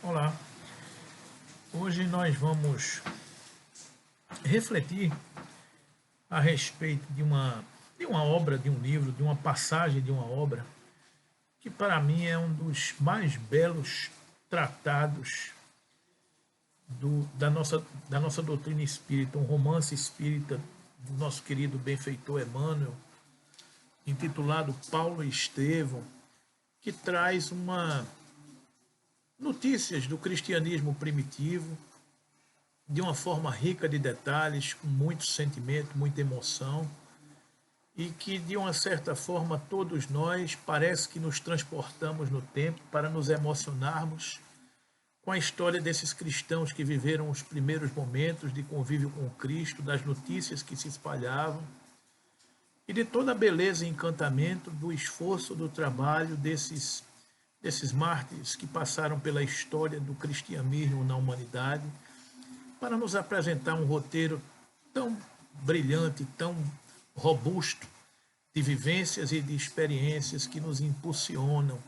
Olá, hoje nós vamos refletir a respeito de uma obra, de um livro, de uma passagem de uma obra, que para mim é um dos mais belos tratados da nossa doutrina espírita, um romance espírita do nosso querido benfeitor Emmanuel, intitulado Paulo e Estevão, que traz notícias do cristianismo primitivo, de uma forma rica de detalhes, com muito sentimento, muita emoção, e que, de uma certa forma, todos nós parece que nos transportamos no tempo para nos emocionarmos com a história desses cristãos que viveram os primeiros momentos de convívio com o Cristo, das notícias que se espalhavam, e de toda a beleza e encantamento do esforço, do trabalho desses mártires que passaram pela história do cristianismo na humanidade, para nos apresentar um roteiro tão brilhante, tão robusto, de vivências e de experiências que nos impulsionam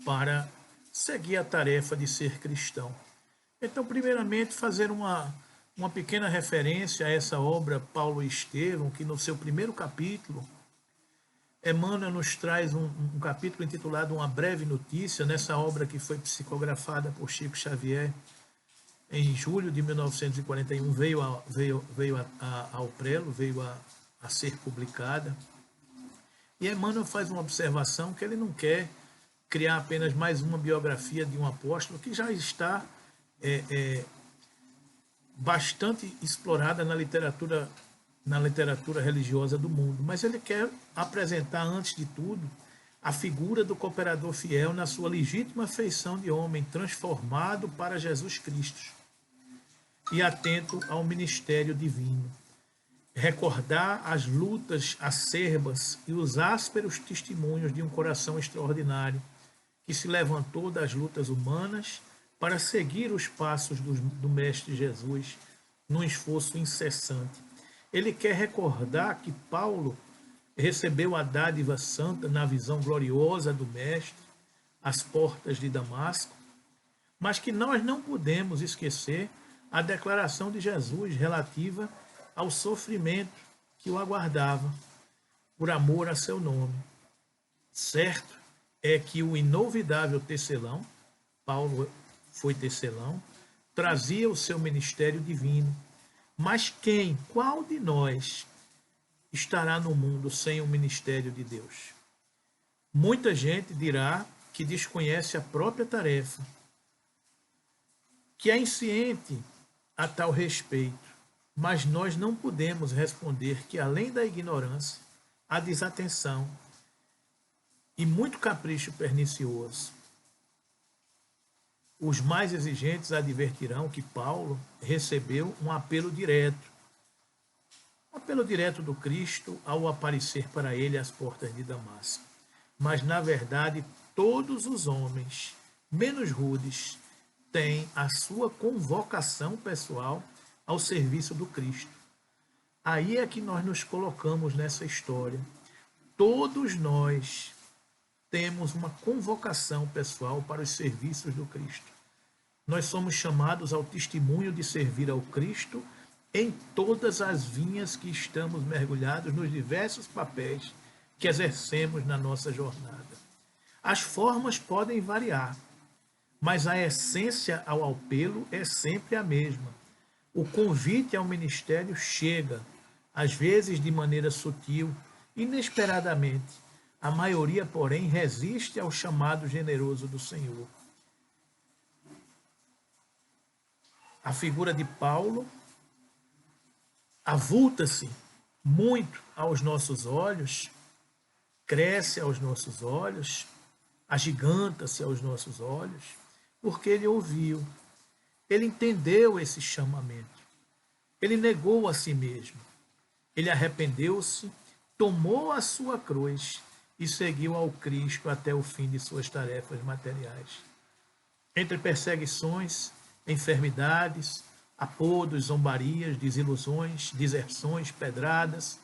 para seguir a tarefa de ser cristão. Então, primeiramente, fazer uma pequena referência a essa obra Paulo e Estevão, que no seu primeiro capítulo, Emmanuel nos traz um capítulo intitulado Uma Breve Notícia, nessa obra que foi psicografada por Chico Xavier em julho de 1941, veio ao prelo, veio a ser publicada. E Emmanuel faz uma observação que ele não quer criar apenas mais uma biografia de um apóstolo que já está bastante explorada na literatura religiosa do mundo, mas ele quer apresentar, antes de tudo, a figura do cooperador fiel na sua legítima feição de homem transformado para Jesus Cristo e atento ao ministério divino. Recordar as lutas acerbas e os ásperos testemunhos de um coração extraordinário que se levantou das lutas humanas para seguir os passos do Mestre Jesus num esforço incessante. Ele quer recordar que Paulo recebeu a dádiva santa na visão gloriosa do Mestre, às portas de Damasco, mas que nós não podemos esquecer a declaração de Jesus relativa ao sofrimento que o aguardava, por amor a seu nome. Certo é que o inolvidável tecelão, Paulo foi tecelão, trazia o seu ministério divino. Mas qual de nós estará no mundo sem o ministério de Deus? Muita gente dirá que desconhece a própria tarefa, que é insciente a tal respeito, mas nós não podemos responder que, além da ignorância, a desatenção e muito capricho pernicioso. Os mais exigentes advertirão que Paulo recebeu um apelo direto do Cristo ao aparecer para ele às portas de Damasco. Mas, na verdade, todos os homens, menos rudes, têm a sua convocação pessoal ao serviço do Cristo. Aí é que nós nos colocamos nessa história. Todos nós temos uma convocação pessoal para os serviços do Cristo. Nós somos chamados ao testemunho de servir ao Cristo em todas as vinhas que estamos mergulhados, nos diversos papéis que exercemos na nossa jornada. As formas podem variar, mas a essência ao apelo é sempre a mesma. O convite ao ministério chega, às vezes de maneira sutil, inesperadamente. A maioria, porém, resiste ao chamado generoso do Senhor. A figura de Paulo avulta-se muito aos nossos olhos, cresce aos nossos olhos, agiganta-se aos nossos olhos, porque ele ouviu, ele entendeu esse chamamento, ele negou a si mesmo, ele arrependeu-se, tomou a sua cruz e seguiu ao Cristo até o fim de suas tarefas materiais. Entre perseguições, enfermidades, apodos, zombarias, desilusões, deserções, pedradas,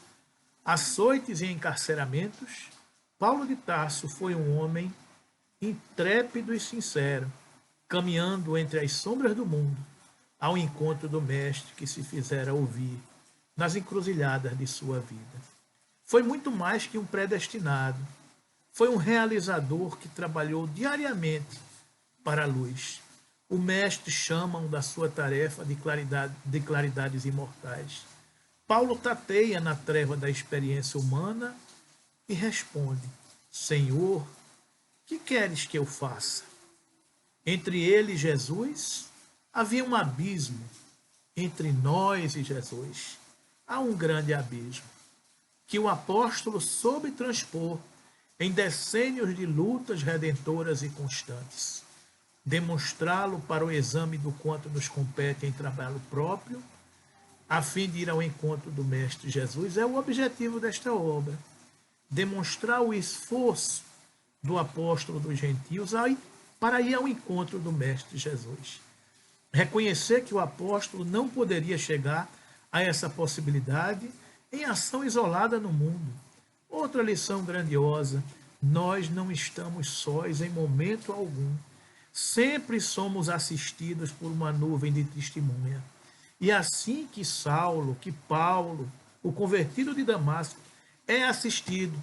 açoites e encarceramentos, Paulo de Tarso foi um homem intrépido e sincero, caminhando entre as sombras do mundo, ao encontro do Mestre que se fizera ouvir nas encruzilhadas de sua vida. Foi muito mais que um predestinado, foi um realizador que trabalhou diariamente para a luz. O Mestre chama-o da sua tarefa de claridades imortais. Paulo tateia na treva da experiência humana e responde: Senhor, que queres que eu faça? Entre ele e Jesus havia um abismo. Entre nós e Jesus há um grande abismo que o apóstolo soube transpor em decênios de lutas redentoras e constantes. Demonstrá-lo para o exame do quanto nos compete em trabalho próprio, a fim de ir ao encontro do Mestre Jesus, é o objetivo desta obra. Demonstrar o esforço do apóstolo dos gentios para ir ao encontro do Mestre Jesus. Reconhecer que o apóstolo não poderia chegar a essa possibilidade em ação isolada no mundo. Outra lição grandiosa: nós não estamos sós em momento algum. Sempre somos assistidos por uma nuvem de testemunha. E assim que Saulo, que Paulo, o convertido de Damasco, é assistido,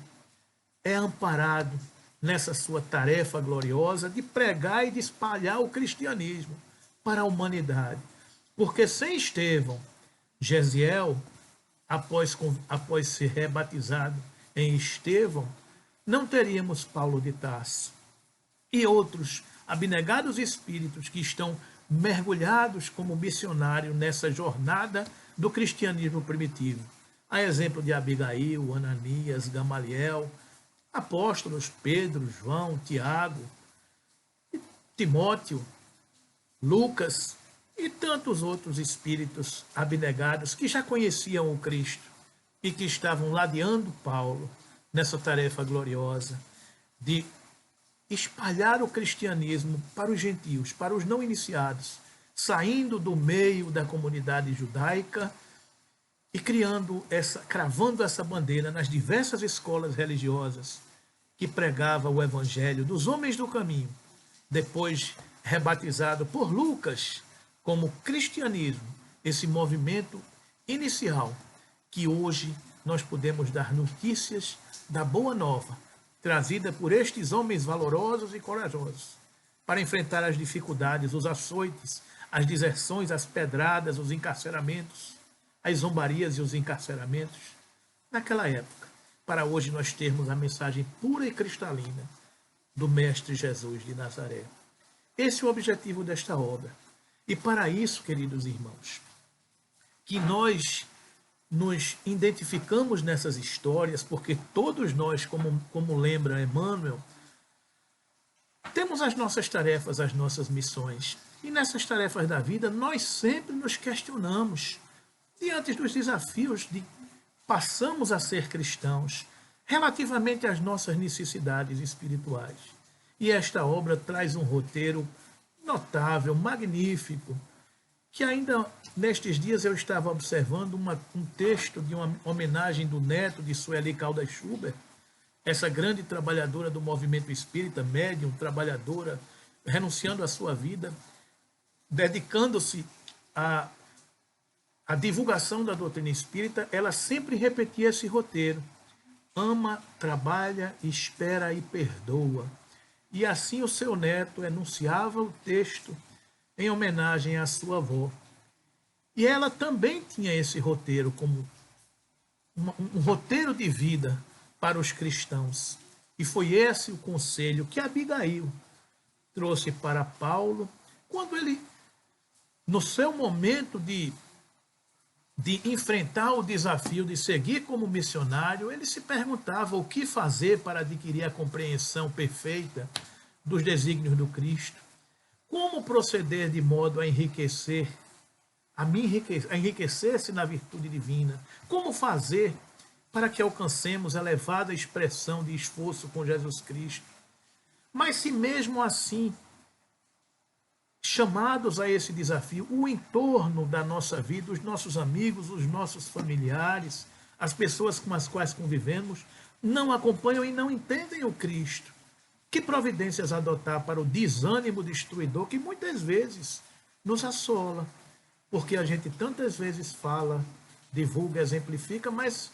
é amparado nessa sua tarefa gloriosa de pregar e de espalhar o cristianismo para a humanidade. Porque sem Estevão, Gesiel, após ser rebatizado em Estevão, não teríamos Paulo de Tarso e outros abnegados espíritos que estão mergulhados como missionário nessa jornada do cristianismo primitivo. A exemplo de Abigail, Ananias, Gamaliel, apóstolos Pedro, João, Tiago, Timóteo, Lucas e tantos outros espíritos abnegados que já conheciam o Cristo e que estavam ladeando Paulo nessa tarefa gloriosa de espalhar o cristianismo para os gentios, para os não iniciados, saindo do meio da comunidade judaica e cravando essa bandeira nas diversas escolas religiosas que pregava o evangelho dos homens do caminho, depois rebatizado por Lucas como cristianismo, esse movimento inicial que hoje nós podemos dar notícias da boa nova, trazida por estes homens valorosos e corajosos, para enfrentar as dificuldades, os açoites, as deserções, as pedradas, os encarceramentos, as zombarias e os encarceramentos, naquela época, para hoje nós termos a mensagem pura e cristalina do Mestre Jesus de Nazaré. Esse é o objetivo desta obra. E para isso, queridos irmãos, que nós nos identificamos nessas histórias, porque todos nós, como lembra Emmanuel, temos as nossas tarefas, as nossas missões. E nessas tarefas da vida, nós sempre nos questionamos, diante dos desafios de passamos a ser cristãos, relativamente às nossas necessidades espirituais. E esta obra traz um roteiro notável, magnífico, que ainda nestes dias eu estava observando um texto de uma homenagem do neto de Sueli Caldas Schubert, essa grande trabalhadora do movimento espírita, médium, trabalhadora, renunciando à sua vida, dedicando-se à divulgação da doutrina espírita. Ela sempre repetia esse roteiro: ama, trabalha, espera e perdoa. E assim o seu neto enunciava o texto em homenagem à sua avó. E ela também tinha esse roteiro como um roteiro de vida para os cristãos. E foi esse o conselho que Abigail trouxe para Paulo, quando ele, no seu momento de enfrentar o desafio de seguir como missionário, ele se perguntava o que fazer para adquirir a compreensão perfeita dos desígnios do Cristo, como proceder de modo a enriquecer-se na virtude divina, como fazer para que alcancemos elevada expressão de esforço com Jesus Cristo. Mas se mesmo assim, chamados a esse desafio, o entorno da nossa vida, os nossos amigos, os nossos familiares, as pessoas com as quais convivemos, não acompanham e não entendem o Cristo, Que providências adotar para o desânimo destruidor que muitas vezes nos assola? Porque a gente tantas vezes fala, divulga, exemplifica, mas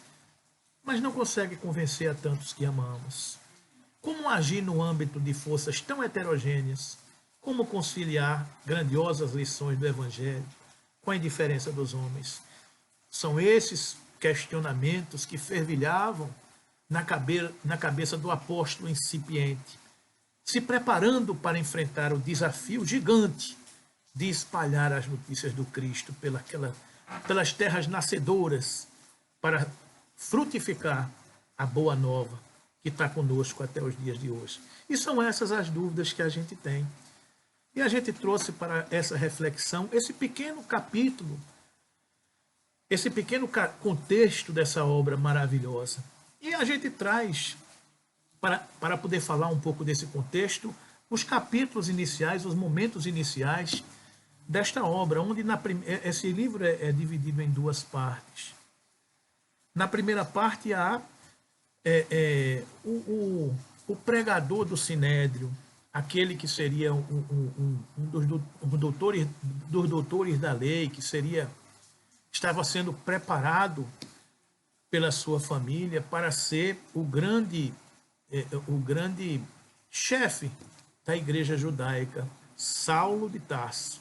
não consegue convencer a tantos que amamos. Como agir no âmbito de forças tão heterogêneas? Como conciliar grandiosas lições do Evangelho com a indiferença dos homens? São esses questionamentos que fervilhavam na cabeça do apóstolo incipiente, se preparando para enfrentar o desafio gigante de espalhar as notícias do Cristo pelas terras nascedoras, para frutificar a boa nova que está conosco até os dias de hoje. E são essas as dúvidas que a gente tem. E a gente trouxe para essa reflexão esse pequeno capítulo, esse pequeno contexto dessa obra maravilhosa. E a gente traz, para poder falar um pouco desse contexto, os capítulos iniciais, os momentos iniciais desta obra, onde esse livro é dividido em duas partes. Na primeira parte há o pregador do Sinédrio, aquele que seria um dos doutores da lei, que estava sendo preparado pela sua família para ser o grande chefe da igreja judaica, Saulo de Tarso.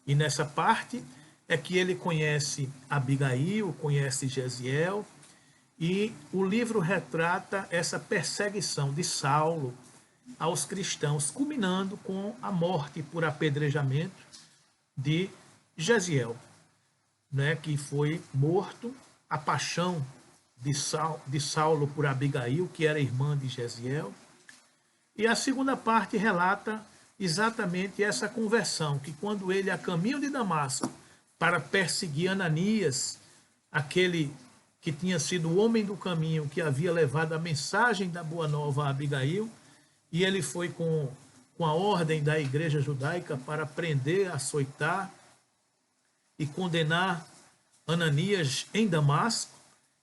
E nessa parte é que ele conhece Abigail, conhece Gesiel, e o livro retrata essa perseguição de Saulo aos cristãos, culminando com a morte por apedrejamento de Gesiel, né, que foi morto, a paixão de Saulo por Abigail, que era irmã de Gesiel. E a segunda parte relata exatamente essa conversão, que quando ele, a caminho de Damasco, para perseguir Ananias, aquele que tinha sido o homem do caminho, que havia levado a mensagem da Boa Nova a Abigail, e ele foi com a ordem da igreja judaica para prender, açoitar e condenar Ananias em Damasco.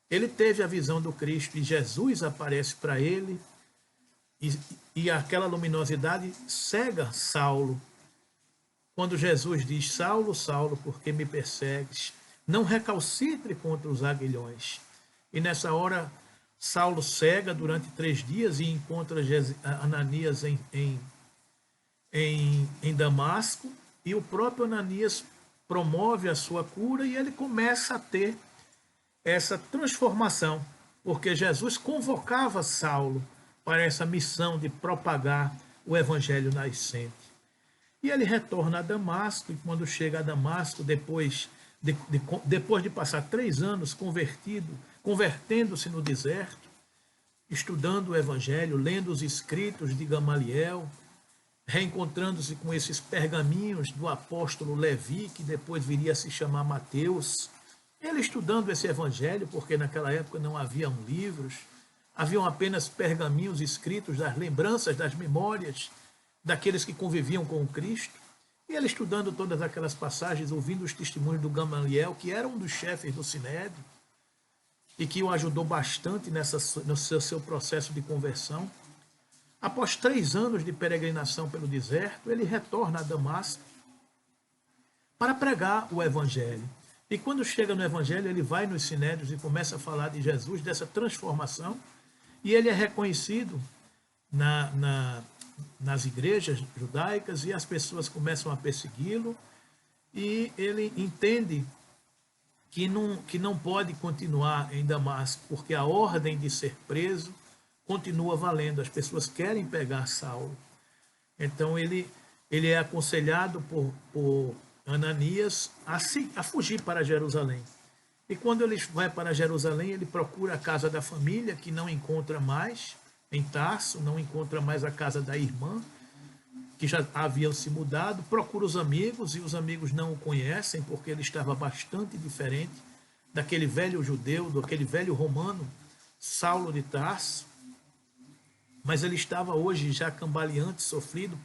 Ele teve a visão do Cristo e Jesus aparece para ele, e aquela luminosidade cega Saulo. Quando Jesus diz: Saulo, Saulo, por que me persegues? Não recalcitre contra os aguilhões. E nessa hora, Saulo cega durante 3 dias e encontra Ananias em Damasco, e o próprio Ananias promove a sua cura e ele começa a ter essa transformação, porque Jesus convocava Saulo para essa missão de propagar o evangelho nascente. E ele retorna a Damasco, e quando chega a Damasco, depois de passar 3 anos convertendo-se no deserto, estudando o evangelho, lendo os escritos de Gamaliel, reencontrando-se com esses pergaminhos do apóstolo Levi, que depois viria a se chamar Mateus, ele estudando esse evangelho, porque naquela época não haviam livros, haviam apenas pergaminhos escritos das lembranças, das memórias daqueles que conviviam com o Cristo. E ele estudando todas aquelas passagens, ouvindo os testemunhos do Gamaliel, que era um dos chefes do Sinédrio, e que o ajudou bastante no seu processo de conversão. Após 3 anos de peregrinação pelo deserto, ele retorna a Damasco para pregar o evangelho. E quando chega no evangelho, ele vai nos sinédrios e começa a falar de Jesus, dessa transformação, e ele é reconhecido nas igrejas judaicas, e as pessoas começam a persegui-lo, e ele entende que não pode continuar em Damasco, porque a ordem de ser preso continua valendo. As pessoas querem pegar Saulo. Então ele é aconselhado por Ananias a fugir para Jerusalém. E quando ele vai para Jerusalém, ele procura a casa da família, que não encontra mais em Tarso, não encontra mais a casa da irmã, que já haviam se mudado, procura os amigos, e os amigos não o conhecem, porque ele estava bastante diferente daquele velho judeu, daquele velho romano, Saulo de Tarso. Mas ele estava hoje já cambaleante, sofrido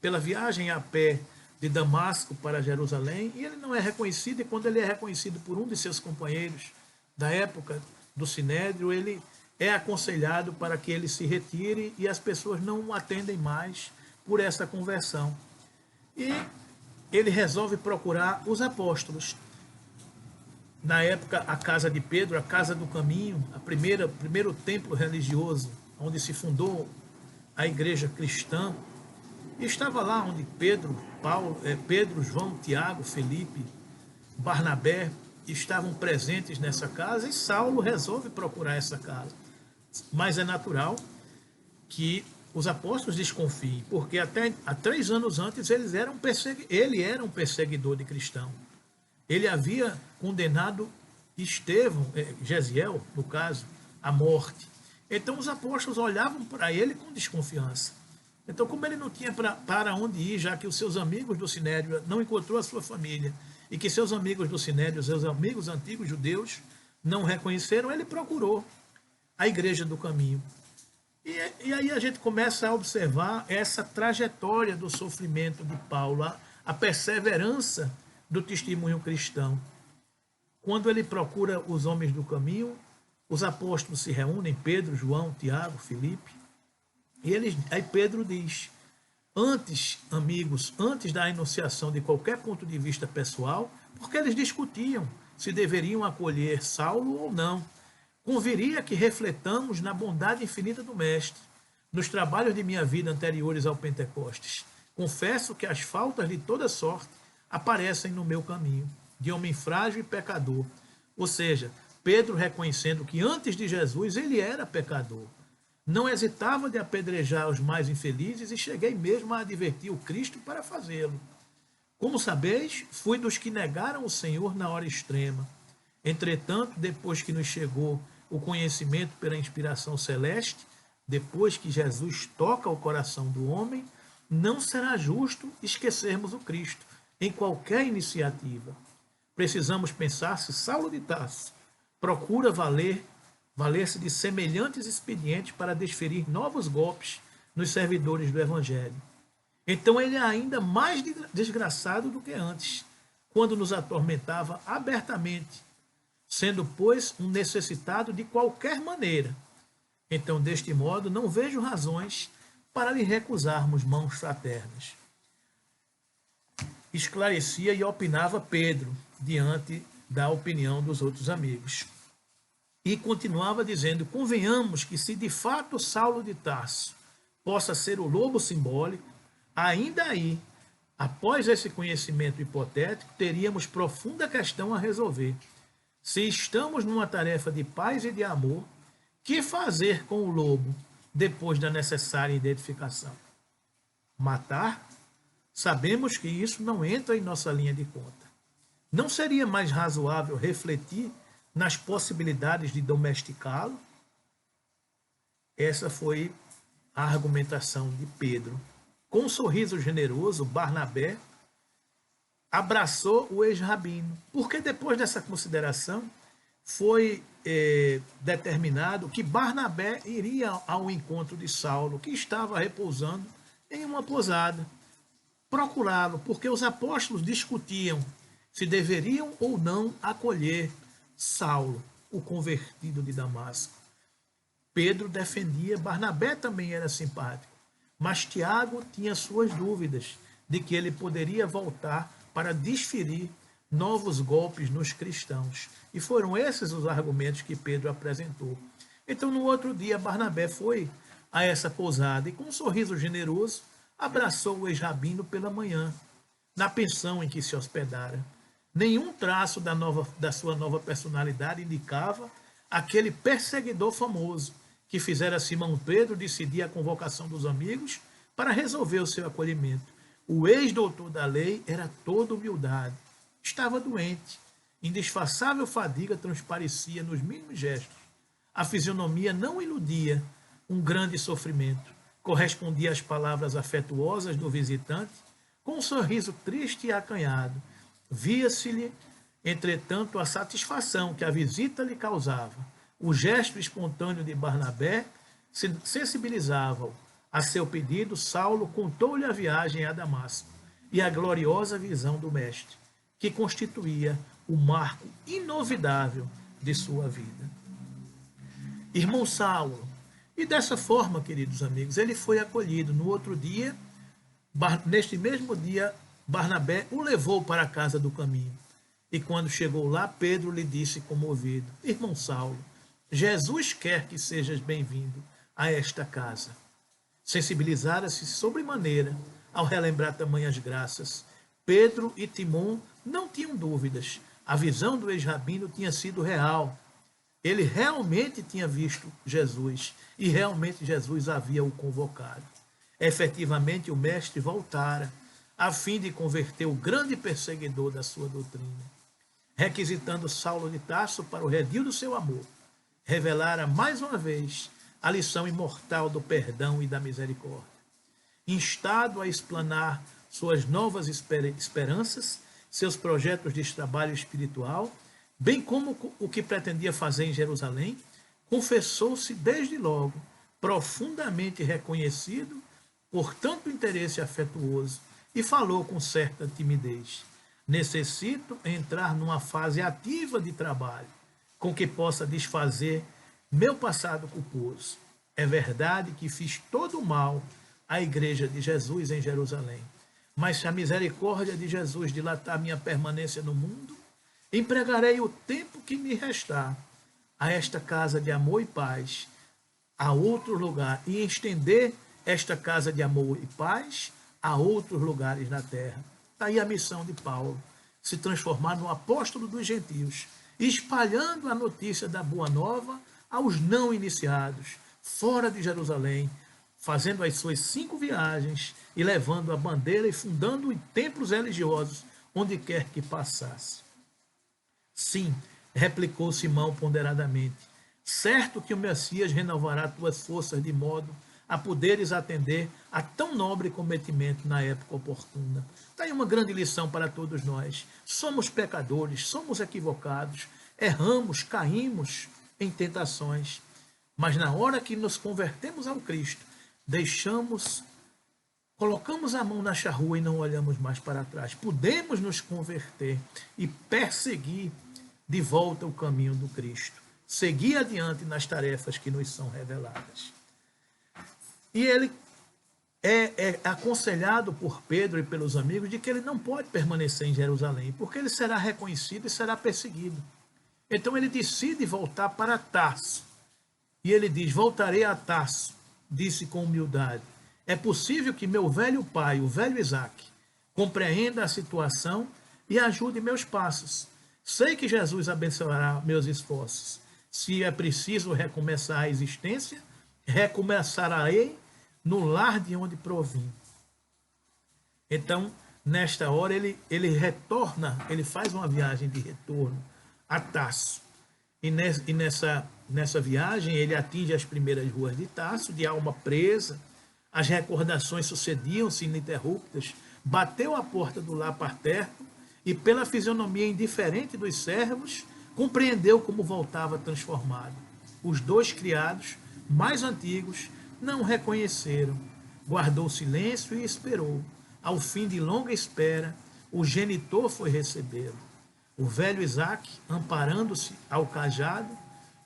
pela viagem a pé de Damasco para Jerusalém, e ele não é reconhecido, e quando ele é reconhecido por um de seus companheiros da época do Sinédrio, ele é aconselhado para que ele se retire e as pessoas não o atendem mais por essa conversão. E ele resolve procurar os apóstolos. Na época, a casa de Pedro, a casa do caminho, primeiro templo religioso, onde se fundou a igreja cristã, e estava lá onde Pedro, João, Tiago, Felipe, Barnabé estavam presentes nessa casa, e Saulo resolve procurar essa casa. Mas é natural que os apóstolos desconfiem, porque até há 3 anos antes ele era um perseguidor de cristão. Ele havia condenado Gesiel, no caso, à morte. Então os apóstolos olhavam para ele com desconfiança. Então, como ele não tinha para onde ir, já que os seus amigos do Sinédrio não encontrou a sua família, e que seus amigos do Sinédrio, seus amigos antigos judeus, não reconheceram, ele procurou a igreja do caminho. E aí a gente começa a observar essa trajetória do sofrimento de Paulo, a perseverança do testemunho cristão. Quando ele procura os homens do caminho, os apóstolos se reúnem, Pedro, João, Tiago, Felipe, e aí Pedro diz: antes, amigos, antes da enunciação de qualquer ponto de vista pessoal, porque eles discutiam se deveriam acolher Saulo ou não, conviria que refletamos na bondade infinita do Mestre, nos trabalhos de minha vida anteriores ao Pentecostes. Confesso que as faltas de toda sorte aparecem no meu caminho, de homem frágil e pecador. Ou seja, Pedro reconhecendo que antes de Jesus ele era pecador. Não hesitava de apedrejar os mais infelizes e cheguei mesmo a advertir o Cristo para fazê-lo. Como sabeis, fui dos que negaram o Senhor na hora extrema. Entretanto, depois que nos chegou o conhecimento pela inspiração celeste, depois que Jesus toca o coração do homem, não será justo esquecermos o Cristo em qualquer iniciativa. Precisamos pensar se Saulo de Tarso procura valer-se de semelhantes expedientes para desferir novos golpes nos servidores do Evangelho. Então ele é ainda mais desgraçado do que antes, quando nos atormentava abertamente, sendo, pois, um necessitado de qualquer maneira. Então, deste modo, não vejo razões para lhe recusarmos mãos fraternas. Esclarecia e opinava Pedro, diante da opinião dos outros amigos. E continuava dizendo: convenhamos que se de fato Saulo de Tarso possa ser o lobo simbólico, ainda aí, após esse conhecimento hipotético, teríamos profunda questão a resolver. Se estamos numa tarefa de paz e de amor, que fazer com o lobo depois da necessária identificação? Matar? Sabemos que isso não entra em nossa linha de conta. Não seria mais razoável refletir nas possibilidades de domesticá-lo? Essa foi a argumentação de Pedro. Com um sorriso generoso, Barnabé abraçou o ex-rabino, porque depois dessa consideração foi determinado que Barnabé iria ao encontro de Saulo, que estava repousando em uma pousada, procurá-lo, porque os apóstolos discutiam se deveriam ou não acolher Saulo, o convertido de Damasco. Pedro defendia, Barnabé também era simpático, mas Tiago tinha suas dúvidas de que ele poderia voltar para desferir novos golpes nos cristãos. E foram esses os argumentos que Pedro apresentou. Então, no outro dia, Barnabé foi a essa pousada e, com um sorriso generoso, abraçou o ex-rabino pela manhã, na pensão em que se hospedara. Nenhum traço da sua nova personalidade indicava aquele perseguidor famoso que fizera Simão Pedro decidir a convocação dos amigos para resolver o seu acolhimento. O ex-doutor da lei era toda humildade. Estava doente. Indisfaçável fadiga transparecia nos mínimos gestos. A fisionomia não iludia um grande sofrimento. Correspondia às palavras afetuosas do visitante com um sorriso triste e acanhado. Via-se-lhe, entretanto, a satisfação que a visita lhe causava. O gesto espontâneo de Barnabé sensibilizava-o. A seu pedido, Saulo contou-lhe a viagem a Damasco e a gloriosa visão do Mestre, que constituía o marco inovidável de sua vida. irmão Saulo. E dessa forma, queridos amigos, ele foi acolhido. No outro dia, neste mesmo dia, Barnabé o levou para a casa do caminho. E quando chegou lá, Pedro lhe disse comovido: irmão Saulo, Jesus quer que sejas bem-vindo a esta casa. Sensibilizara-se sobremaneira ao relembrar tamanhas graças. Pedro e Timon não tinham dúvidas. A visão do ex-rabino tinha sido real. Ele realmente tinha visto Jesus e realmente Jesus havia o convocado. Efetivamente, o mestre voltara a fim de converter o grande perseguidor da sua doutrina, requisitando Saulo de Tarso para o redil do seu amor. Revelara mais uma vez a lição imortal do perdão e da misericórdia. Instado a explanar suas novas esperanças, seus projetos de trabalho espiritual, bem como o que pretendia fazer em Jerusalém, confessou-se desde logo profundamente reconhecido por tanto interesse afetuoso e falou com certa timidez: necessito entrar numa fase ativa de trabalho, com que possa desfazer meu passado culposo. É verdade que fiz todo o mal à igreja de Jesus em Jerusalém, mas se a misericórdia de Jesus dilatar minha permanência no mundo, empregarei o tempo que me restar a esta casa de amor e paz, a outro lugar, e estender esta casa de amor e paz a outros lugares na terra. Está aí a missão de Paulo, se transformar no apóstolo dos gentios, espalhando a notícia da boa nova aos não iniciados, fora de Jerusalém, fazendo as suas 5 viagens e levando a bandeira e fundando templos religiosos onde quer que passasse. Sim, replicou Simão ponderadamente, certo que o Messias renovará tuas forças de modo a poderes atender a tão nobre cometimento na época oportuna. Está aí uma grande lição para todos nós. Somos pecadores, somos equivocados, erramos, caímos em tentações, mas na hora que nos convertemos ao Cristo, colocamos a mão na charrua e não olhamos mais para trás. Podemos nos converter e perseguir de volta o caminho do Cristo. Seguir adiante nas tarefas que nos são reveladas. E ele é aconselhado por Pedro e pelos amigos de que ele não pode permanecer em Jerusalém, porque ele será reconhecido e será perseguido. Então ele decide voltar para Tarso. E ele diz: voltarei a Tarso, disse com humildade. É possível que meu velho pai, o velho Isaque, compreenda a situação e ajude meus passos. Sei que Jesus abençoará meus esforços. Se é preciso recomeçar a existência, recomeçarei no lar de onde provim. Então, nesta hora, ele retorna, ele faz uma viagem de retorno a Tarso. E nessa viagem, ele atinge as primeiras ruas de Tarso, de alma presa. As recordações sucediam-se ininterruptas. Bateu a porta do lar paterno e, pela fisionomia indiferente dos servos, compreendeu como voltava transformado. Os 2 criados, mais antigos, não o reconheceram. Guardou silêncio e esperou. Ao fim de longa espera, o genitor foi recebê-lo. O velho Isaque, amparando-se ao cajado,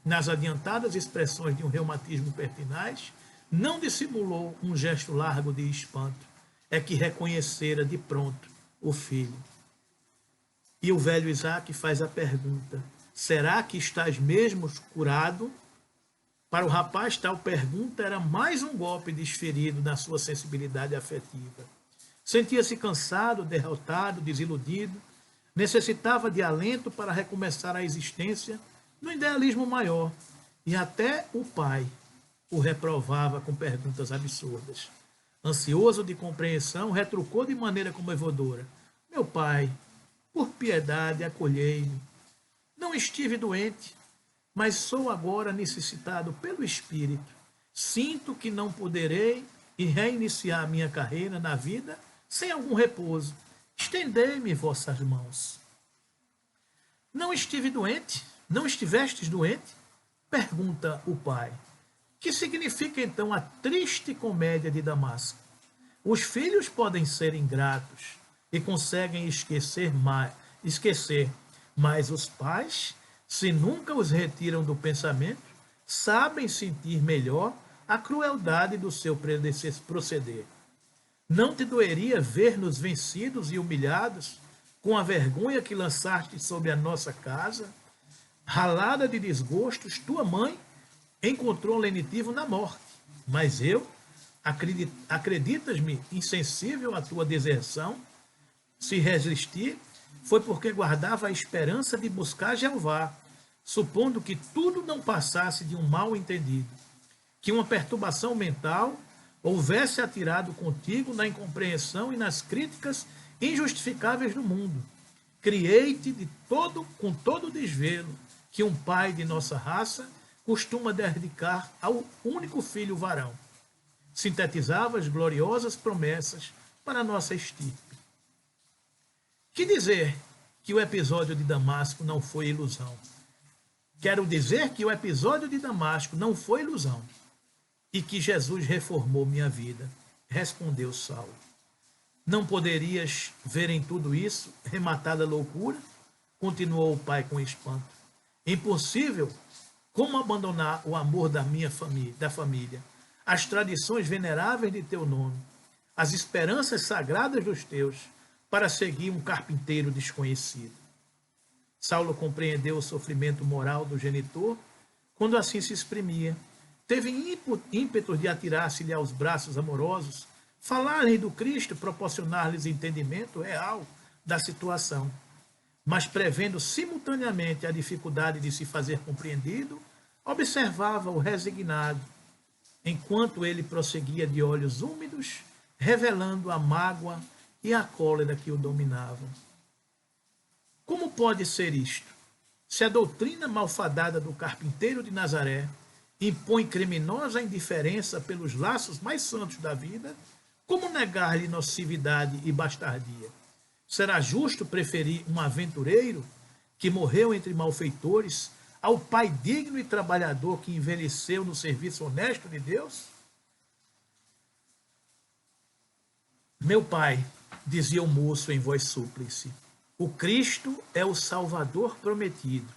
nas adiantadas expressões de um reumatismo pertinaz, não dissimulou um gesto largo de espanto. É que reconhecera de pronto o filho. E o velho Isaque faz a pergunta: será que estás mesmo curado? Para o rapaz, tal pergunta era mais um golpe desferido na sua sensibilidade afetiva. Sentia-se cansado, derrotado, desiludido, necessitava de alento para recomeçar a existência no idealismo maior, e até o pai o reprovava com perguntas absurdas. Ansioso de compreensão, retrucou de maneira comovedora: meu pai, por piedade, acolhei-me. Não estive doente, mas sou agora necessitado pelo Espírito. Sinto que não poderei reiniciar minha carreira na vida sem algum repouso. Estendei-me vossas mãos. Não estive doente? Não estivestes doente? Pergunta o pai. Que significa então a triste comédia de Damasco? Os filhos podem ser ingratos e conseguem esquecer, mas os pais, se nunca os retiram do pensamento, sabem sentir melhor a crueldade do seu proceder. Não te doeria ver-nos vencidos e humilhados, com a vergonha que lançaste sobre a nossa casa? Ralada de desgostos, tua mãe encontrou um lenitivo na morte. Mas eu, acreditas-me insensível à tua deserção? Se resisti, foi porque guardava a esperança de buscar Jeová, supondo que tudo não passasse de um mal entendido, que uma perturbação mental houvesse atirado contigo na incompreensão e nas críticas injustificáveis do mundo. Criei-te com todo o desvelo que um pai de nossa raça costuma dedicar ao único filho varão. Sintetizava as gloriosas promessas para a nossa estirpe. Que dizer que o episódio de Damasco não foi ilusão? Quero dizer que o episódio de Damasco não foi ilusão e que Jesus reformou minha vida, respondeu Saulo. Não poderias ver em tudo isso rematada loucura? Continuou o pai com espanto. Impossível. Como abandonar o amor da minha família, as tradições veneráveis de teu nome, as esperanças sagradas dos teus, para seguir um carpinteiro desconhecido? Saulo compreendeu o sofrimento moral do genitor quando assim se exprimia. Teve ímpeto de atirar-se-lhe aos braços amorosos, falar-lhe do Cristo, proporcionar-lhes entendimento real da situação. Mas prevendo simultaneamente a dificuldade de se fazer compreendido, observava-o resignado, enquanto ele prosseguia de olhos úmidos, revelando a mágoa e a cólera que o dominavam. Como pode ser isto? Se a doutrina malfadada do carpinteiro de Nazaré impõe criminosa indiferença pelos laços mais santos da vida, como negar-lhe nocividade e bastardia? Será justo preferir um aventureiro que morreu entre malfeitores ao pai digno e trabalhador que envelheceu no serviço honesto de Deus? Meu pai, dizia o moço em voz súplice, o Cristo é o Salvador prometido.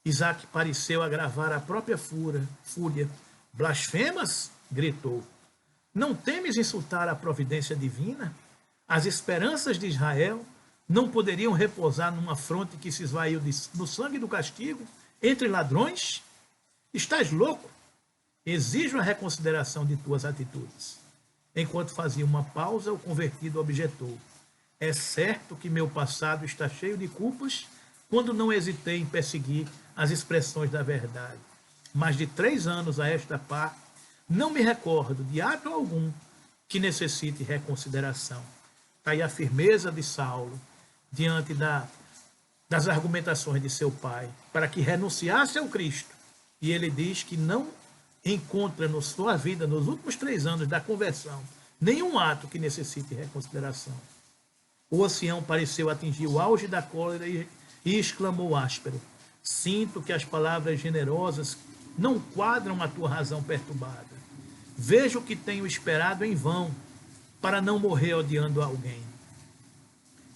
Isaac pareceu agravar a própria fúria. Blasfemas? Gritou. Não temes insultar a providência divina? As esperanças de Israel não poderiam repousar numa fronte que se esvaiu no sangue do castigo entre ladrões? Estás louco? Exijo a reconsideração de tuas atitudes. Enquanto fazia uma pausa, o convertido objetou. É certo que meu passado está cheio de culpas quando não hesitei em perseguir as expressões da verdade. Mas de 3 anos a esta parte, não me recordo de ato algum que necessite reconsideração. Está aí a firmeza de Saulo diante das argumentações de seu pai, para que renunciasse ao Cristo. E ele diz que não encontra na sua vida, nos últimos 3 anos da conversão, nenhum ato que necessite reconsideração. O ancião pareceu atingir o auge da cólera e exclamou áspero, sinto que as palavras generosas não quadram a tua razão perturbada. Vejo que tenho esperado em vão para não morrer odiando alguém.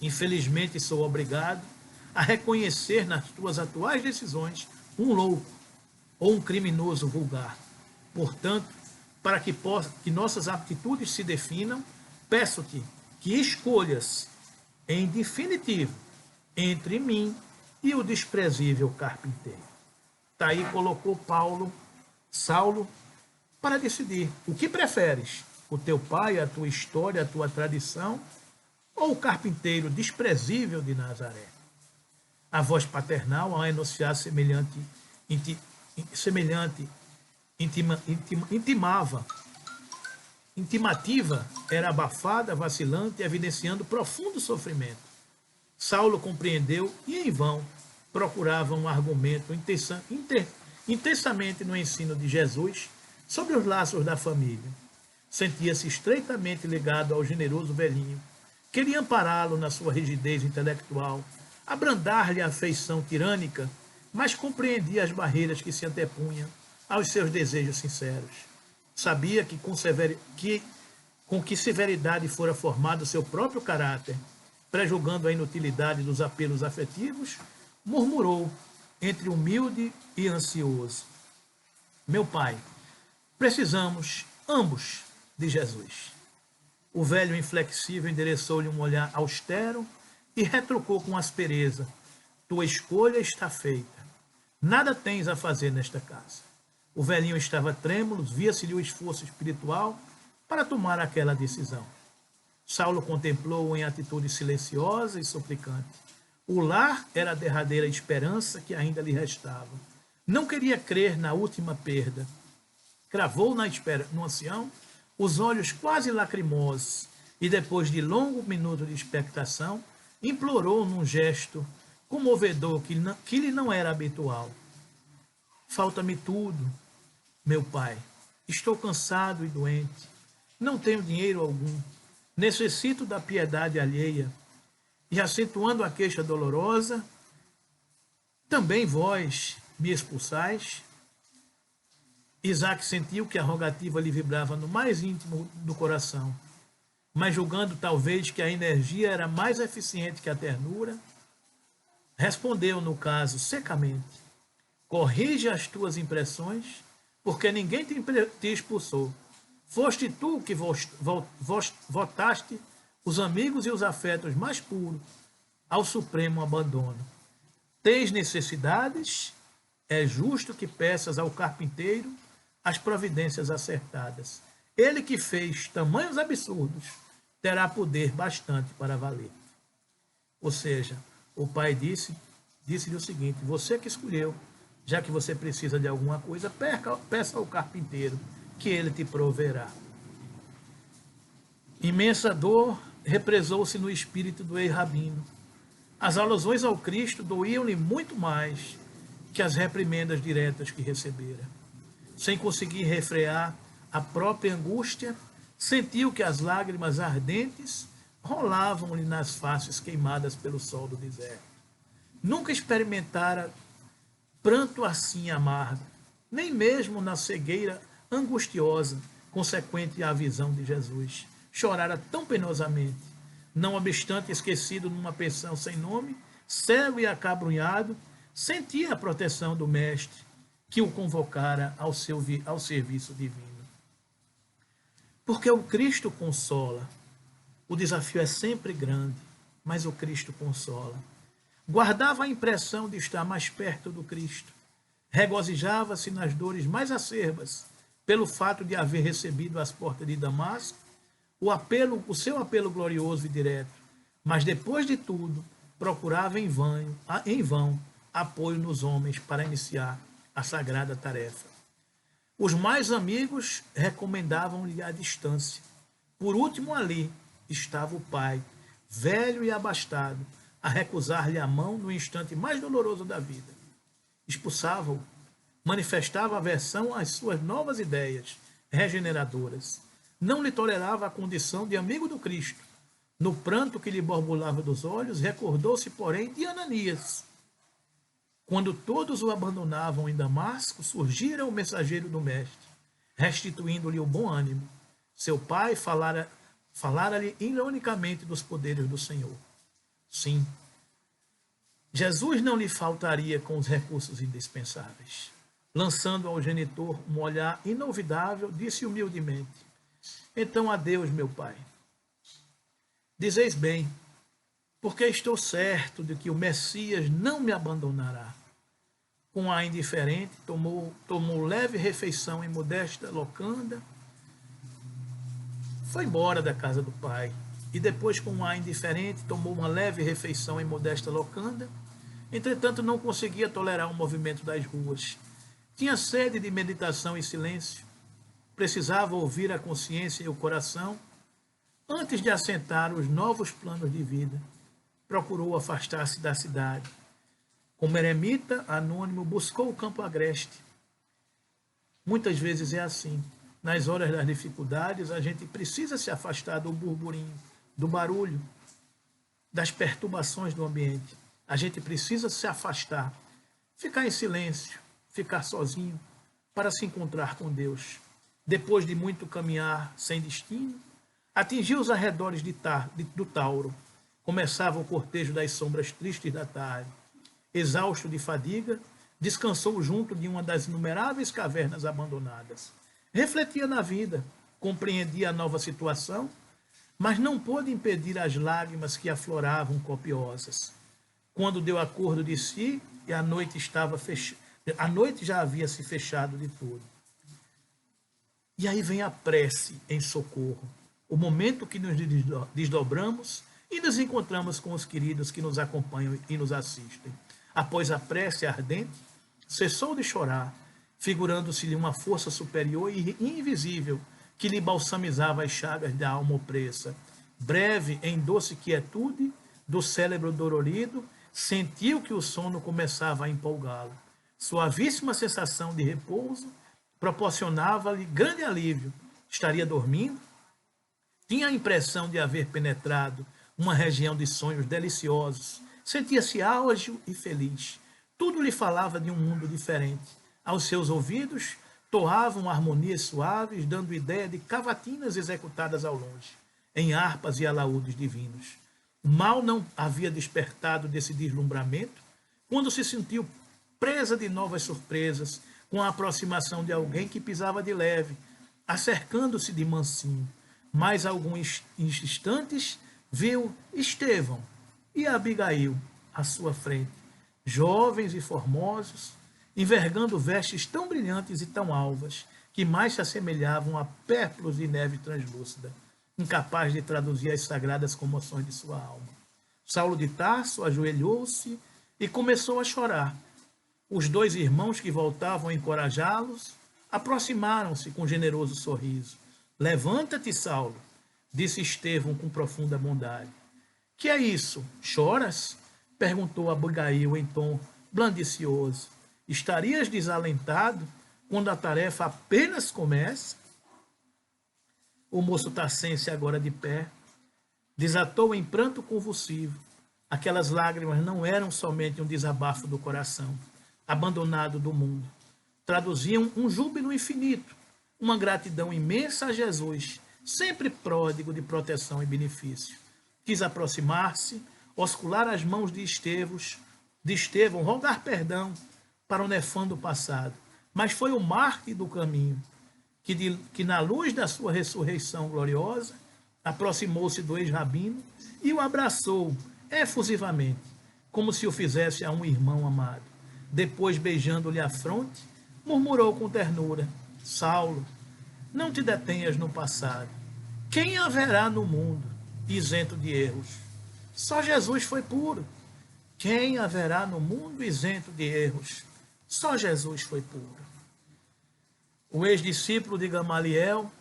Infelizmente sou obrigado a reconhecer nas tuas atuais decisões um louco ou um criminoso vulgar. Portanto, para que nossas atitudes se definam, peço-te que escolhas, em definitivo, entre mim e o desprezível carpinteiro. Daí colocou Saulo, para decidir o que preferes, o teu pai, a tua história, a tua tradição, ou o carpinteiro desprezível de Nazaré. A voz paternal, ao enunciar intimativa, era abafada, vacilante, evidenciando profundo sofrimento. Saulo compreendeu e, em vão, procurava um argumento intensamente no ensino de Jesus sobre os laços da família. Sentia-se estreitamente ligado ao generoso velhinho. Queria ampará-lo na sua rigidez intelectual, abrandar-lhe a afeição tirânica, mas compreendia as barreiras que se antepunham aos seus desejos sinceros. Sabia que com que severidade fora formado o seu próprio caráter, prejulgando a inutilidade dos apelos afetivos, murmurou, entre humilde e ansioso. Meu pai, precisamos, ambos, de Jesus. O velho inflexível endereçou-lhe um olhar austero e retrucou com aspereza: tua escolha está feita. Nada tens a fazer nesta casa. O velhinho estava trêmulo, via-se-lhe o esforço espiritual para tomar aquela decisão. Saulo contemplou-o em atitude silenciosa e suplicante. O lar era a derradeira esperança que ainda lhe restava. Não queria crer na última perda. Cravou no ancião os olhos quase lacrimosos e, depois de longo minuto de expectação, implorou num gesto comovedor que lhe não era habitual. Falta-me tudo, meu pai. Estou cansado e doente. Não tenho dinheiro algum. Necessito da piedade alheia. E, acentuando a queixa dolorosa, também vós me expulsais? Isaac sentiu que a rogativa lhe vibrava no mais íntimo do coração, mas julgando talvez que a energia era mais eficiente que a ternura, respondeu, no caso, secamente: corrige as tuas impressões, porque ninguém te expulsou. Foste tu que votaste os amigos e os afetos mais puros ao supremo abandono. Tens necessidades? É justo que peças ao carpinteiro as providências acertadas. Ele que fez tamanhos absurdos terá poder bastante para valer. Ou seja, o pai disse-lhe o seguinte: você que escolheu, já que você precisa de alguma coisa, peça ao carpinteiro, que ele te proverá. Imensa dor represou-se no espírito do ex-rabino. As alusões ao Cristo doíam-lhe muito mais que as reprimendas diretas que recebera. Sem conseguir refrear a própria angústia, sentiu que as lágrimas ardentes rolavam-lhe nas faces queimadas pelo sol do deserto. Nunca experimentara pranto assim amargo, nem mesmo na cegueira angustiosa consequente à visão de Jesus. Chorara tão penosamente, não obstante esquecido numa pensão sem nome, cego e acabrunhado, sentia a proteção do Mestre, que o convocara ao serviço divino. Porque o Cristo consola. O desafio é sempre grande, mas o Cristo consola. Guardava a impressão de estar mais perto do Cristo. Regozijava-se nas dores mais acerbas, pelo fato de haver recebido às portas de Damasco o seu apelo glorioso e direto. Mas depois de tudo, procurava em vão apoio nos homens para iniciar a sagrada tarefa. Os mais amigos recomendavam-lhe a distância. Por último, ali estava o pai, velho e abastado, a recusar-lhe a mão no instante mais doloroso da vida. Expulsava-o, manifestava aversão às suas novas ideias regeneradoras. Não lhe tolerava a condição de amigo do Cristo. No pranto que lhe borbulava dos olhos, recordou-se, porém, de Ananias. Quando todos o abandonavam em Damasco, surgira o mensageiro do Mestre, restituindo-lhe o bom ânimo. Seu pai falara-lhe ironicamente dos poderes do Senhor. Sim, Jesus não lhe faltaria com os recursos indispensáveis. Lançando ao genitor um olhar inolvidável, disse humildemente: então adeus, meu pai. Dizeis bem, porque estou certo de que o Messias não me abandonará. Com ar indiferente, tomou leve refeição em modesta locanda, foi embora da casa do pai, e depois, com um ar indiferente, tomou uma leve refeição em modesta locanda. Entretanto, não conseguia tolerar o movimento das ruas. Tinha sede de meditação e silêncio. Precisava ouvir a consciência e o coração antes de assentar os novos planos de vida. Procurou afastar-se da cidade. Como eremita anônimo, buscou o campo agreste. Muitas vezes é assim. Nas horas das dificuldades, a gente precisa se afastar do burburinho, do barulho, das perturbações do ambiente. A gente precisa se afastar, ficar em silêncio, ficar sozinho, para se encontrar com Deus. Depois de muito caminhar sem destino, atingiu os arredores do Tauro. Começava o cortejo das sombras tristes da tarde. Exausto de fadiga, descansou junto de uma das inumeráveis cavernas abandonadas. Refletia na vida, compreendia a nova situação, mas não pôde impedir as lágrimas que afloravam copiosas. Quando deu acordo de si e a noite estava fechada, a noite já havia se fechado de tudo. E aí vem a prece em socorro, o momento que nos desdobramos e nos encontramos com os queridos que nos acompanham e nos assistem. Após a prece ardente, cessou de chorar, figurando-se-lhe uma força superior e invisível que lhe balsamizava as chagas da alma opressa. Breve, em doce quietude do cérebro dolorido, sentiu que o sono começava a empolgá-lo. Suavíssima sensação de repouso proporcionava-lhe grande alívio. Estaria dormindo? Tinha a impressão de haver penetrado uma região de sonhos deliciosos. Sentia-se ágil e feliz. Tudo lhe falava de um mundo diferente. Aos seus ouvidos toavam harmonias suaves, dando ideia de cavatinas executadas ao longe, em harpas e alaúdes divinos. Mal não havia despertado desse deslumbramento, quando se sentiu presa de novas surpresas, com a aproximação de alguém que pisava de leve, acercando-se de mansinho. Mais alguns instantes, viu Estevão e Abigail à sua frente, jovens e formosos, envergando vestes tão brilhantes e tão alvas, que mais se assemelhavam a pérpulos de neve translúcida, incapaz de traduzir as sagradas comoções de sua alma. Saulo de Tarso ajoelhou-se e começou a chorar. Os dois irmãos que voltavam a encorajá-los aproximaram-se com generoso sorriso. Levanta-te, Saulo, disse Estevão com profunda bondade. Que é isso? Choras? Perguntou Abigail em tom blandicioso. Estarias desalentado quando a tarefa apenas começa? O moço tarcense, agora de pé, desatou em pranto convulsivo. Aquelas lágrimas não eram somente um desabafo do coração, abandonado do mundo. Traduziam um júbilo infinito, uma gratidão imensa a Jesus, sempre pródigo de proteção e benefício. Quis aproximar-se, oscular as mãos de Estevão, rogar perdão para o nefando passado. Mas foi o mártir do caminho, que na luz da sua ressurreição gloriosa, aproximou-se do ex-rabino e o abraçou efusivamente, como se o fizesse a um irmão amado. Depois, beijando-lhe a fronte, murmurou com ternura: Saulo, não te detenhas no passado. Quem haverá no mundo isento de erros? Só Jesus foi puro. Quem haverá no mundo isento de erros? Só Jesus foi puro. O ex-discípulo de Gamaliel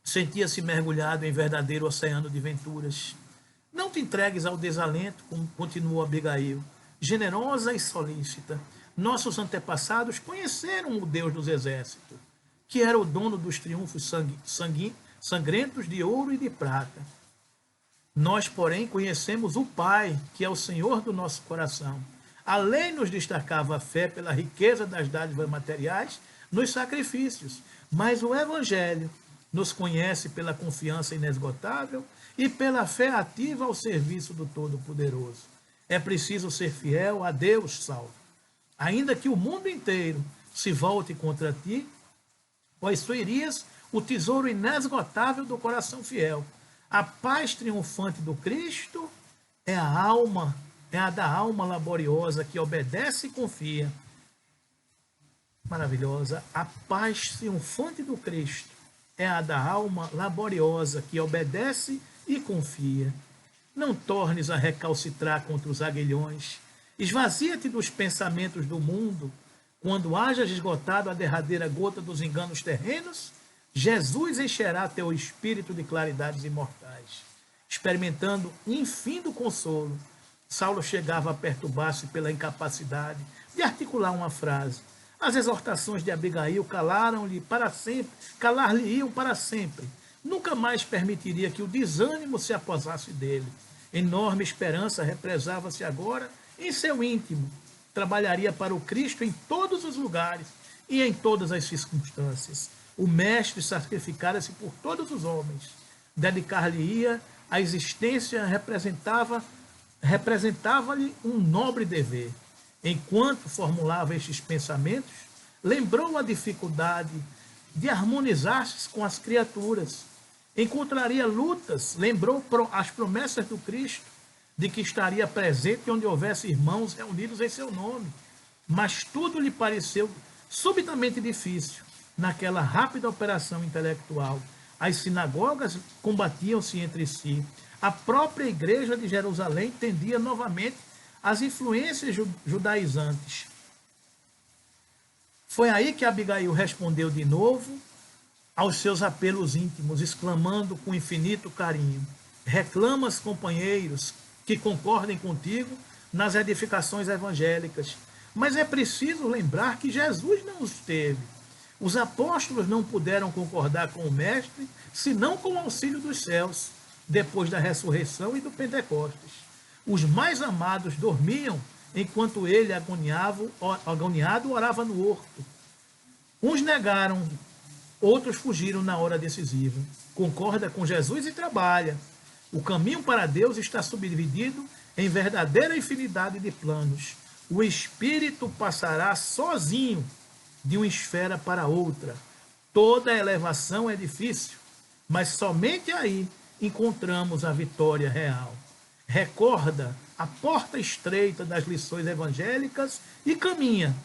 sentia-se mergulhado em verdadeiro oceano de venturas. Não te entregues ao desalento, continuou Abigail, generosa e solícita. Nossos antepassados conheceram o Deus dos exércitos, que era o dono dos triunfos sangrentos de ouro e de prata. Nós, porém, conhecemos o Pai, que é o Senhor do nosso coração. A lei nos destacava a fé pela riqueza das dádivas materiais nos sacrifícios, mas o Evangelho nos conhece pela confiança inesgotável e pela fé ativa ao serviço do Todo-Poderoso. É preciso ser fiel a Deus, Saulo, ainda que o mundo inteiro se volte contra ti, pois tu irias o tesouro inesgotável do coração fiel. A paz triunfante do Cristo é a da alma laboriosa que obedece e confia. Maravilhosa. A paz triunfante do Cristo é a da alma laboriosa que obedece e confia. Não tornes a recalcitrar contra os aguilhões. Esvazia-te dos pensamentos do mundo. Quando hajas esgotado a derradeira gota dos enganos terrenos, Jesus encherá teu espírito de claridades imortais. Experimentando infindo consolo, Saulo chegava a perturbar-se pela incapacidade de articular uma frase. As exortações de Abigail calar-lhe-iam para sempre. Nunca mais permitiria que o desânimo se aposasse dele. Enorme esperança represava-se agora em seu íntimo. Trabalharia para o Cristo em todos os lugares e em todas as circunstâncias. O Mestre sacrificara-se por todos os homens. Dedicar-lhe-ia a existência representava-lhe um nobre dever. Enquanto formulava estes pensamentos, lembrou a dificuldade de harmonizar-se com as criaturas. Encontraria lutas, lembrou as promessas do Cristo, de que estaria presente onde houvesse irmãos reunidos em seu nome. Mas tudo lhe pareceu subitamente difícil naquela rápida operação intelectual. As sinagogas combatiam-se entre si. A própria igreja de Jerusalém tendia novamente às influências judaizantes. Foi aí que Abigail respondeu de novo aos seus apelos íntimos, exclamando com infinito carinho: reclamas, companheiros, que concordem contigo nas edificações evangélicas, mas é preciso lembrar que Jesus não os teve. Os apóstolos não puderam concordar com o Mestre, senão com o auxílio dos céus, depois da ressurreição e do Pentecostes. Os mais amados dormiam, enquanto ele, agoniado, orava no horto. Uns negaram, outros fugiram na hora decisiva. Concorda com Jesus e trabalha. O caminho para Deus está subdividido em verdadeira infinidade de planos. O espírito passará sozinho de uma esfera para outra. Toda elevação é difícil, mas somente aí encontramos a vitória real. Recorda a porta estreita das lições evangélicas e caminha.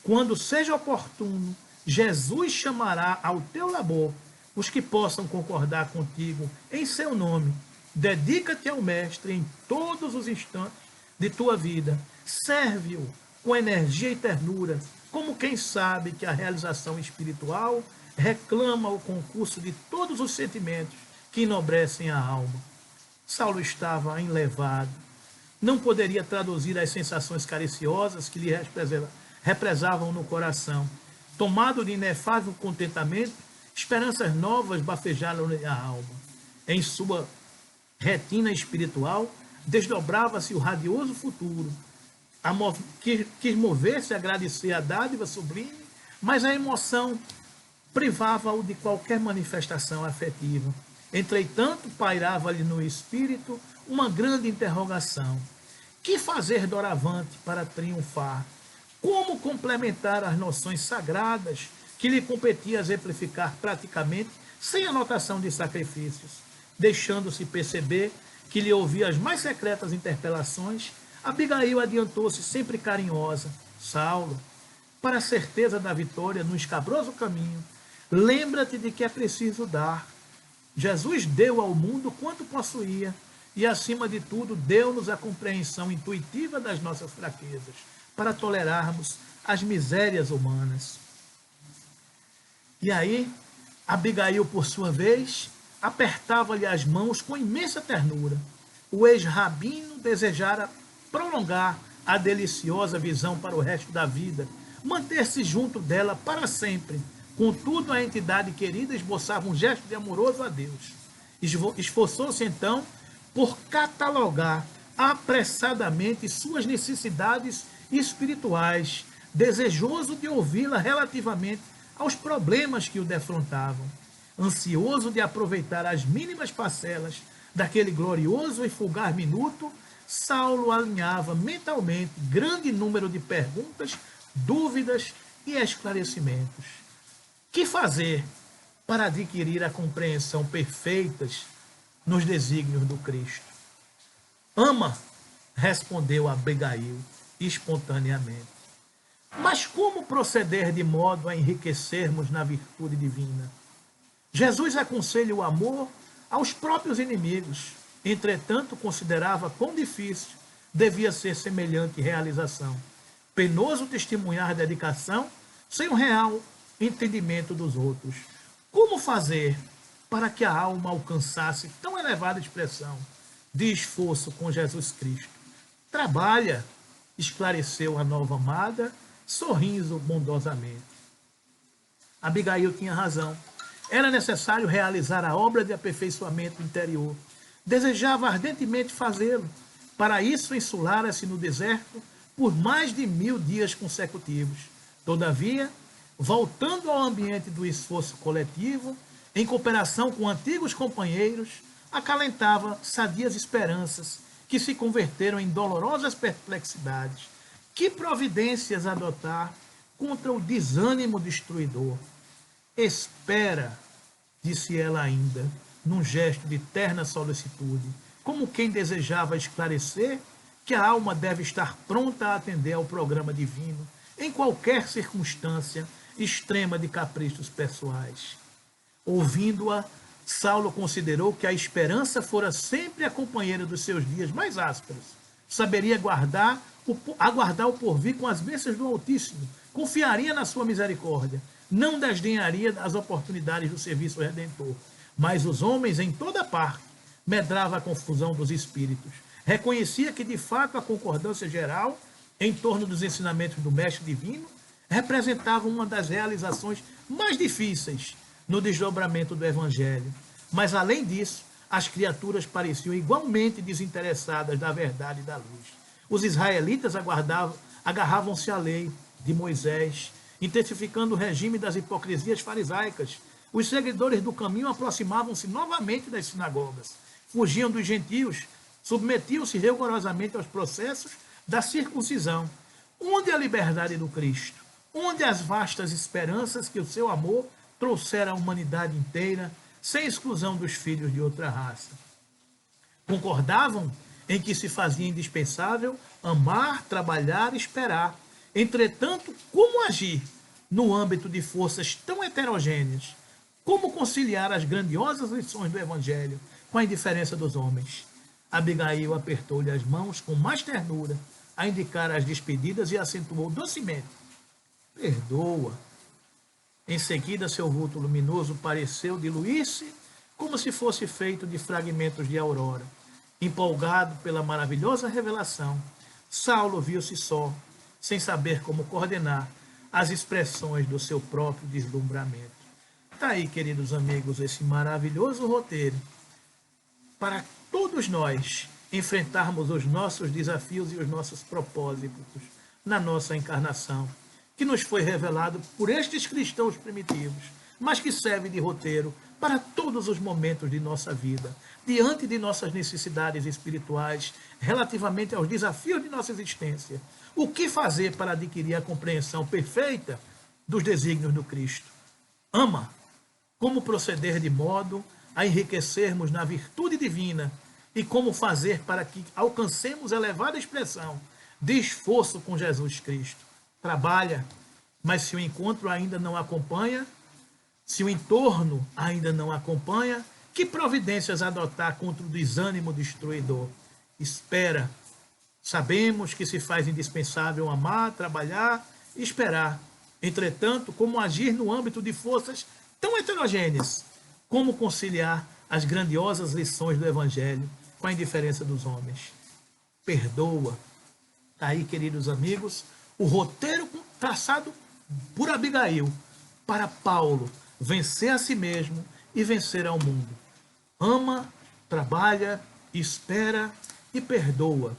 Quando seja oportuno, Jesus chamará ao teu labor os que possam concordar contigo em seu nome. Dedica-te ao Mestre em todos os instantes de tua vida. Serve-o com energia e ternura, como quem sabe que a realização espiritual reclama o concurso de todos os sentimentos que enobrecem a alma. Saulo estava enlevado. Não poderia traduzir as sensações cariciosas que lhe represavam no coração. Tomado de inefável contentamento, esperanças novas bafejaram-lhe a alma. Em sua retina espiritual, desdobrava-se o radioso futuro. Quis mover-se a agradecer a dádiva sublime, mas a emoção privava-o de qualquer manifestação afetiva. Entretanto, pairava-lhe no espírito uma grande interrogação. Que fazer doravante para triunfar? Como complementar as noções sagradas que lhe competia exemplificar praticamente sem anotação de sacrifícios? Deixando-se perceber que lhe ouvia as mais secretas interpelações, Abigail adiantou-se sempre carinhosa. Saulo, para a certeza da vitória no escabroso caminho, lembra-te de que é preciso dar. Jesus deu ao mundo quanto possuía e, acima de tudo, deu-nos a compreensão intuitiva das nossas fraquezas, para tolerarmos as misérias humanas. E aí, Abigail, por sua vez, apertava-lhe as mãos com imensa ternura. O ex-rabino desejara prolongar a deliciosa visão para o resto da vida, manter-se junto dela para sempre. Contudo, a entidade querida esboçava um gesto de amoroso adeus. Esforçou-se então por catalogar apressadamente suas necessidades espirituais, desejoso de ouvi-la relativamente aos problemas que o defrontavam, ansioso de aproveitar as mínimas parcelas daquele glorioso e fulgar minuto. Saulo alinhava mentalmente grande número de perguntas, dúvidas e esclarecimentos. Que fazer para adquirir a compreensão perfeita nos desígnios do Cristo? Ama, respondeu Abigail espontaneamente. Mas como proceder de modo a enriquecermos na virtude divina? Jesus aconselha o amor aos próprios inimigos. Entretanto, considerava quão difícil devia ser semelhante realização. Penoso testemunhar dedicação sem o real entendimento dos outros. Como fazer para que a alma alcançasse tão elevada expressão de esforço com Jesus Cristo? Trabalha, esclareceu a nova amada, sorrindo bondosamente. Abigail tinha razão. Era necessário realizar a obra de aperfeiçoamento interior. Desejava ardentemente fazê-lo. Para isso, insulara-se no deserto por mais de 1000 dias consecutivos. Todavia, voltando ao ambiente do esforço coletivo, em cooperação com antigos companheiros, acalentava sadias esperanças que se converteram em dolorosas perplexidades. Que providências adotar contra o desânimo destruidor? Espera, disse ela ainda, num gesto de terna solicitude, como quem desejava esclarecer que a alma deve estar pronta a atender ao programa divino em qualquer circunstância extrema de caprichos pessoais. Ouvindo-a, Saulo considerou que a esperança fora sempre a companheira dos seus dias mais ásperos. Saberia aguardar o porvir com as bênçãos do Altíssimo, confiaria na sua misericórdia, não desdenharia das oportunidades do serviço redentor. Mas os homens em toda parte medrava a confusão dos espíritos. Reconhecia que, de fato, a concordância geral em torno dos ensinamentos do Mestre Divino representava uma das realizações mais difíceis no desdobramento do Evangelho. Mas, além disso, as criaturas pareciam igualmente desinteressadas da verdade e da luz. Os israelitas agarravam-se à lei de Moisés, intensificando o regime das hipocrisias farisaicas. Os seguidores do caminho aproximavam-se novamente das sinagogas, fugiam dos gentios, submetiam-se rigorosamente aos processos da circuncisão. Onde a liberdade do Cristo? Onde as vastas esperanças que o seu amor trouxera à humanidade inteira, sem exclusão dos filhos de outra raça? Concordavam em que se fazia indispensável amar, trabalhar e esperar. Entretanto, como agir no âmbito de forças tão heterogêneas? Como conciliar as grandiosas lições do Evangelho com a indiferença dos homens? Abigail apertou-lhe as mãos com mais ternura, a indicar as despedidas, e acentuou docemente: perdoa. Em seguida, seu vulto luminoso pareceu diluir-se como se fosse feito de fragmentos de aurora. Empolgado pela maravilhosa revelação, Saulo viu-se só, sem saber como coordenar as expressões do seu próprio deslumbramento. Está aí, queridos amigos, esse maravilhoso roteiro para todos nós enfrentarmos os nossos desafios e os nossos propósitos na nossa encarnação, que nos foi revelado por estes cristãos primitivos, mas que serve de roteiro para todos os momentos de nossa vida, diante de nossas necessidades espirituais, relativamente aos desafios de nossa existência. O que fazer para adquirir a compreensão perfeita dos desígnios do Cristo? Ama. Como proceder de modo a enriquecermos na virtude divina, e como fazer para que alcancemos elevada expressão de esforço com Jesus Cristo. Trabalha, mas se o encontro ainda não acompanha, se o entorno ainda não acompanha, que providências adotar contra o desânimo destruidor? Espera. Sabemos que se faz indispensável amar, trabalhar e esperar. Entretanto, como agir no âmbito de forças tão heterogêneas? Como conciliar as grandiosas lições do Evangelho com a indiferença dos homens? Perdoa. Está aí, queridos amigos, o roteiro traçado por Abigail para Paulo vencer a si mesmo e vencer ao mundo. Ama, trabalha, espera e perdoa.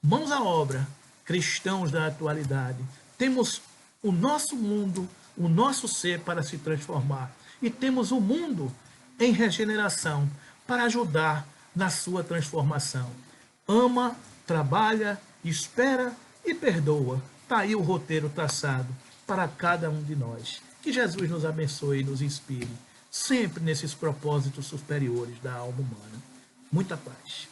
Mãos à obra, cristãos da atualidade. Temos o nosso mundo, o nosso ser para se transformar. E temos o mundo em regeneração para ajudar na sua transformação. Ama, trabalha, espera e perdoa. Está aí o roteiro traçado para cada um de nós. Que Jesus nos abençoe e nos inspire, sempre nesses propósitos superiores da alma humana. Muita paz.